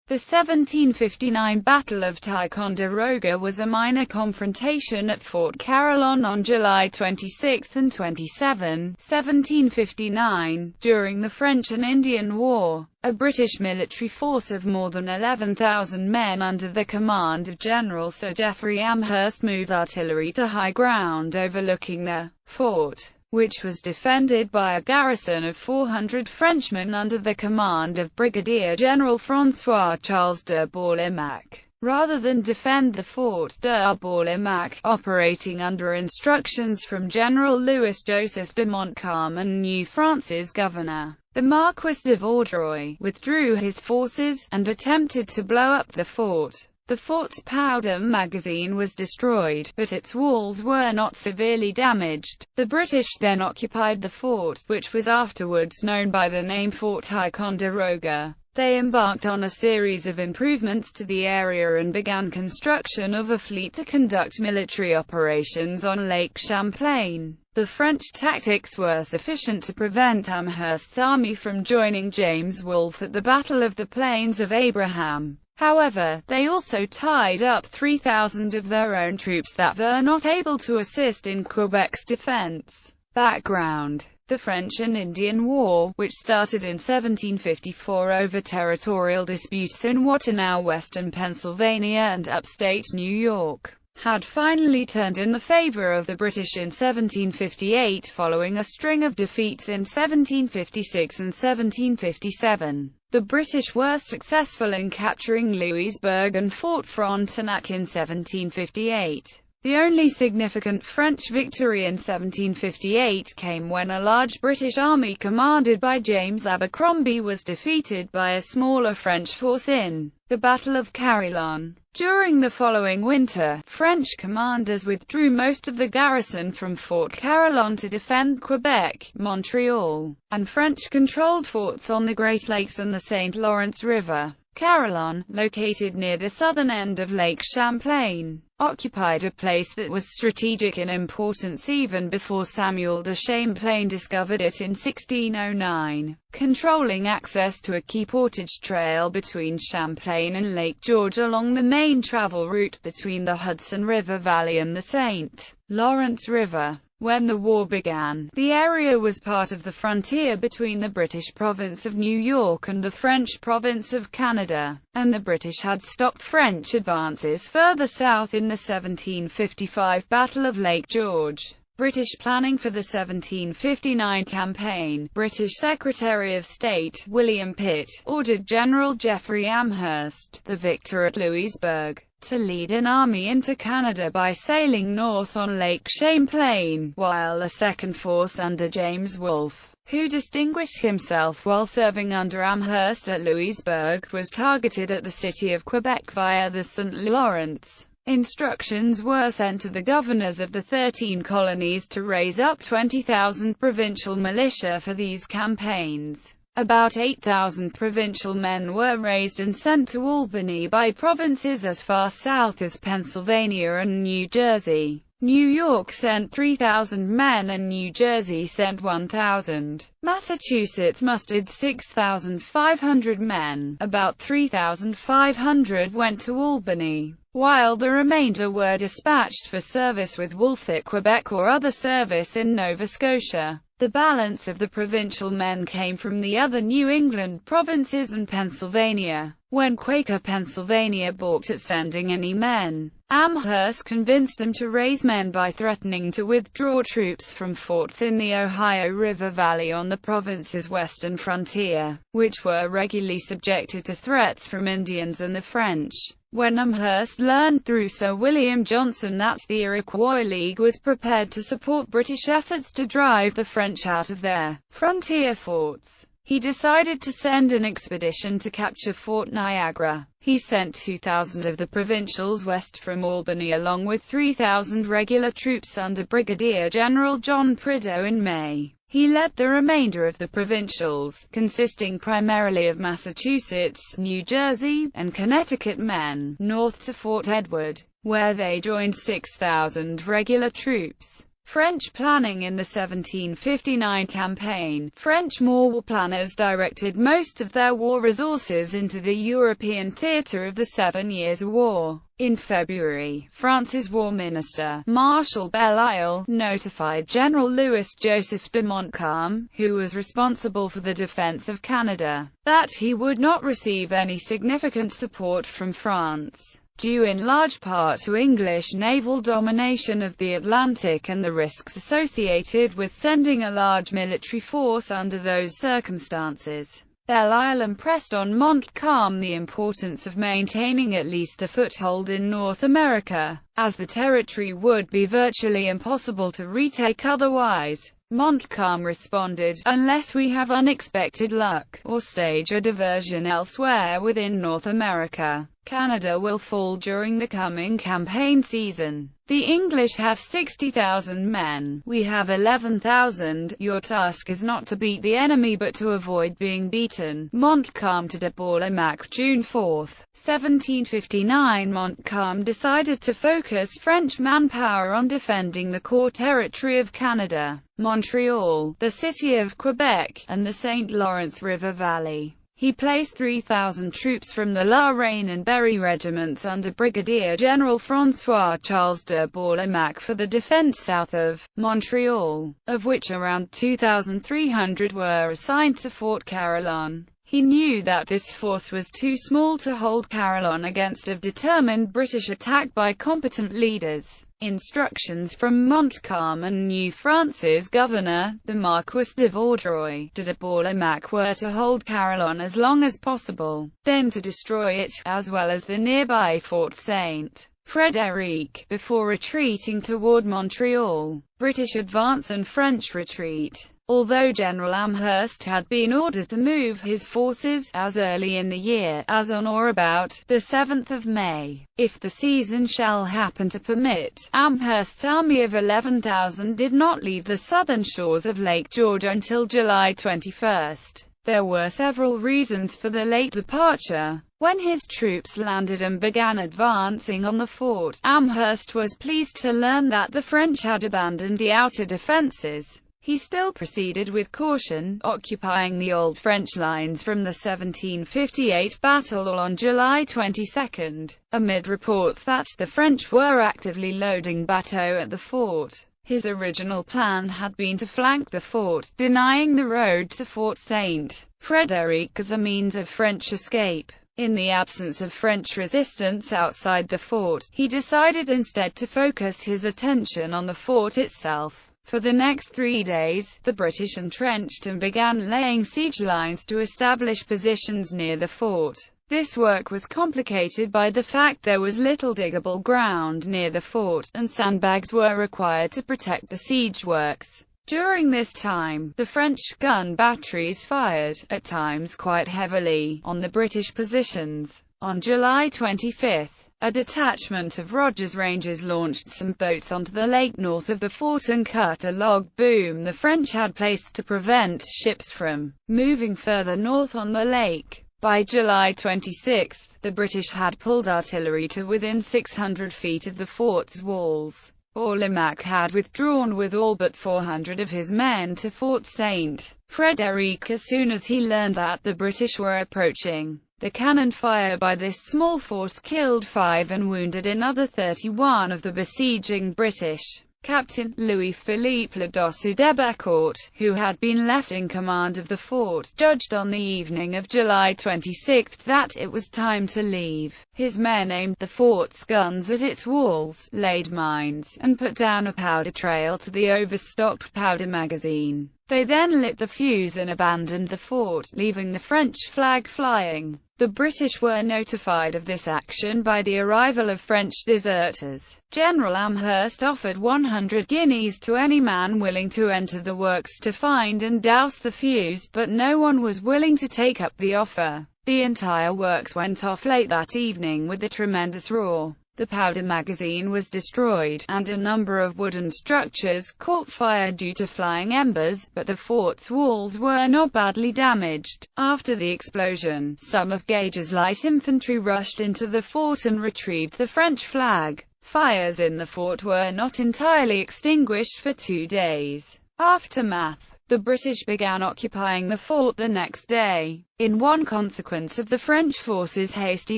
The 1759 Battle of Ticonderoga was a minor confrontation at Fort Carillon on July 26 and 27, 1759, during the French and Indian War. A British military force of more than 11,000 men under the command of General Sir Geoffrey Amherst moved artillery to high ground overlooking the fort, which was defended by a garrison of 400 Frenchmen under the command of Brigadier General François-Charles de Bourlamaque. Rather than defend the fort, de Bourlamaque, operating under instructions from General Louis-Joseph de Montcalm and New France's governor, the Marquis de Vaudreuil, withdrew his forces, and attempted to blow up the fort. The fort's powder magazine was destroyed, but its walls were not severely damaged. The British then occupied the fort, which was afterwards known by the name Fort Ticonderoga. They embarked on a series of improvements to the area and began construction of a fleet to conduct military operations on Lake Champlain. The French tactics were sufficient to prevent Amherst's army from joining James Wolfe at the Battle of the Plains of Abraham. However, they also tied up 3,000 of their own troops that were not able to assist in Quebec's defense. Background: the French and Indian War, which started in 1754 over territorial disputes in what are now western Pennsylvania and upstate New York, had finally turned in the favor of the British in 1758 following a string of defeats in 1756 and 1757. The British were successful in capturing Louisburg and Fort Frontenac in 1758. The only significant French victory in 1758 came when a large British army commanded by James Abercrombie was defeated by a smaller French force in the Battle of Carillon. During the following winter, French commanders withdrew most of the garrison from Fort Carillon to defend Quebec, Montreal, and French-controlled forts on the Great Lakes and the St. Lawrence River. Carillon, located near the southern end of Lake Champlain, occupied a place that was strategic in importance even before Samuel de Champlain discovered it in 1609, controlling access to a key portage trail between Champlain and Lake George along the main travel route between the Hudson River Valley and the St. Lawrence River. When the war began, the area was part of the frontier between the British province of New York and the French province of Canada, and the British had stopped French advances further south in the 1755 Battle of Lake George. British planning for the 1759 campaign. British Secretary of State, William Pitt, ordered General Geoffrey Amherst, the victor at Louisburg, to lead an army into Canada by sailing north on Lake Champlain, while a second force under James Wolfe, who distinguished himself while serving under Amherst at Louisburg, was targeted at the city of Quebec via the St. Lawrence. Instructions were sent to the governors of the 13 colonies to raise up 20,000 provincial militia for these campaigns. About 8,000 provincial men were raised and sent to Albany by provinces as far south as Pennsylvania and New Jersey. New York sent 3,000 men and New Jersey sent 1,000. Massachusetts mustered 6,500 men. About 3,500 went to Albany, while the remainder were dispatched for service with Wolfe at Quebec or other service in Nova Scotia. The balance of the provincial men came from the other New England provinces and Pennsylvania. When Quaker Pennsylvania balked at sending any men, Amherst convinced them to raise men by threatening to withdraw troops from forts in the Ohio River Valley on the province's western frontier, which were regularly subjected to threats from Indians and the French. When Amherst learned through Sir William Johnson that the Iroquois League was prepared to support British efforts to drive the French out of their frontier forts, he decided to send an expedition to capture Fort Niagara. He sent 2,000 of the provincials west from Albany along with 3,000 regular troops under Brigadier General John Prideaux in May. He led the remainder of the provincials, consisting primarily of Massachusetts, New Jersey, and Connecticut men, north to Fort Edward, where they joined 6,000 regular troops. French planning in the 1759 campaign. French war planners directed most of their war resources into the European theatre of the 7 Years' War. In February, France's War Minister, Marshal Belle-Isle, notified General Louis-Joseph de Montcalm, who was responsible for the defense of Canada, that he would not receive any significant support from France, due in large part to English naval domination of the Atlantic and the risks associated with sending a large military force under those circumstances. Belle-Isle impressed on Montcalm the importance of maintaining at least a foothold in North America, as the territory would be virtually impossible to retake otherwise. Montcalm responded, "Unless we have unexpected luck, or stage a diversion elsewhere within North America, Canada will fall during the coming campaign season. The English have 60,000 men. We have 11,000. Your task is not to beat the enemy but to avoid being beaten." Montcalm to de Bourlamaque, June 4, 1759. Montcalm decided to focus French manpower on defending the core territory of Canada, Montreal, the city of Quebec, and the St. Lawrence River Valley. He placed 3,000 troops from the La Reine and Berry regiments under Brigadier General François-Charles de Bourlamaque for the defense south of Montreal, of which around 2,300 were assigned to Fort Carillon. He knew that this force was too small to hold Carillon against a determined British attack by competent leaders. Instructions from Montcalm and New France's governor, the Marquis de Vaudreuil, de Bourlamaque were to hold Carillon as long as possible, then to destroy it, as well as the nearby Fort St. Frederick, before retreating toward Montreal. British advance and French retreat. Although General Amherst had been ordered to move his forces as early in the year as on or about the 7th of May, if the season shall happen to permit, Amherst's army of 11,000 did not leave the southern shores of Lake George until July 21. There were several reasons for the late departure. When his troops landed and began advancing on the fort, Amherst was pleased to learn that the French had abandoned the outer defences. He still proceeded with caution, occupying the old French lines from the 1758 battle on July 22, amid reports that the French were actively loading bateaux at the fort. His original plan had been to flank the fort, denying the road to Fort St. Frederick as a means of French escape. In the absence of French resistance outside the fort, he decided instead to focus his attention on the fort itself. For the next 3 days, the British entrenched and began laying siege lines to establish positions near the fort. This work was complicated by the fact there was little diggable ground near the fort, and sandbags were required to protect the siege works. During this time, the French gun batteries fired, at times quite heavily, on the British positions. On July 25, a detachment of Rogers Rangers launched some boats onto the lake north of the fort and cut a log boom the French had placed to prevent ships from moving further north on the lake. By July 26, the British had pulled artillery to within 600 feet of the fort's walls. Bourlamaque had withdrawn with all but 400 of his men to Fort St. Frederick as soon as he learned that the British were approaching. The cannon fire by this small force killed 5 and wounded another 31 of the besieging British. Captain Louis-Philippe Ledossu de Becourt, who had been left in command of the fort, judged on the evening of July 26 that it was time to leave. His men aimed the fort's guns at its walls, laid mines, and put down a powder trail to the overstocked powder magazine. They then lit the fuse and abandoned the fort, leaving the French flag flying. The British were notified of this action by the arrival of French deserters. General Amherst offered 100 guineas to any man willing to enter the works to find and douse the fuse, but no one was willing to take up the offer. The entire works went off late that evening with a tremendous roar. The powder magazine was destroyed, and a number of wooden structures caught fire due to flying embers, but the fort's walls were not badly damaged. After the explosion, some of Gage's light infantry rushed into the fort and retrieved the French flag. Fires in the fort were not entirely extinguished for 2 days. Aftermath. The British began occupying the fort the next day. In one consequence of the French forces' hasty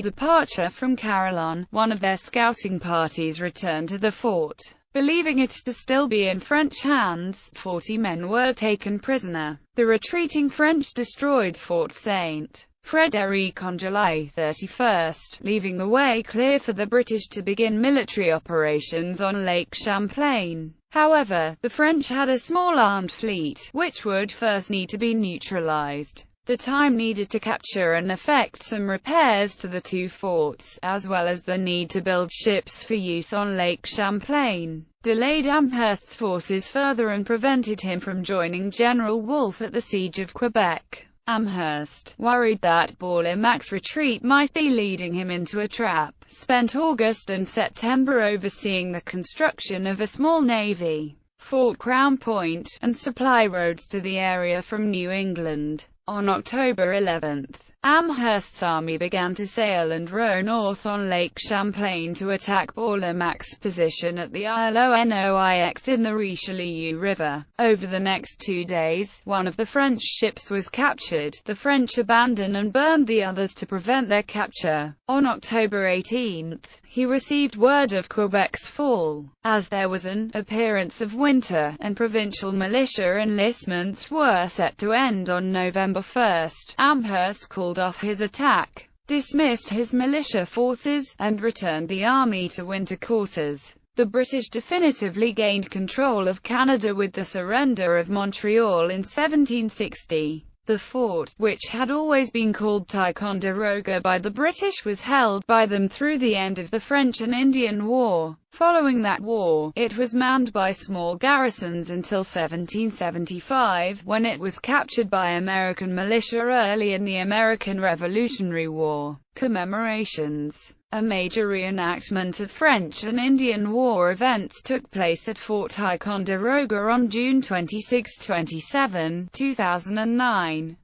departure from Carillon, one of their scouting parties returned to the fort. Believing it to still be in French hands, 40 men were taken prisoner. The retreating French destroyed Fort St. Frederick on July 31, leaving the way clear for the British to begin military operations on Lake Champlain. However, the French had a small armed fleet, which would first need to be neutralized. The time needed to capture and effect some repairs to the two forts, as well as the need to build ships for use on Lake Champlain, delayed Amherst's forces further and prevented him from joining General Wolfe at the Siege of Quebec. Amherst, worried that Bourlamaqu's retreat might be leading him into a trap, spent August and September overseeing the construction of a small navy, Fort Crown Point, and supply roads to the area from New England. On October 11, Amherst's army began to sail and row north on Lake Champlain to attack Bourlamaqu's position at the Isle-aux-Noix in the Richelieu River. Over the next 2 days, one of the French ships was captured. The French abandoned and burned the others to prevent their capture. On October 18, he received word of Quebec's fall. As there was an appearance of winter, and provincial militia enlistments were set to end on November 1, Amherst called off his attack, dismissed his militia forces, and returned the army to winter quarters. The British definitively gained control of Canada with the surrender of Montreal in 1760. The fort, which had always been called Ticonderoga by the British, was held by them through the end of the French and Indian War. Following that war, it was manned by small garrisons until 1775, when it was captured by American militia early in the American Revolutionary War. Commemorations. A major reenactment of French and Indian War events took place at Fort Ticonderoga on June 26–27, 2009.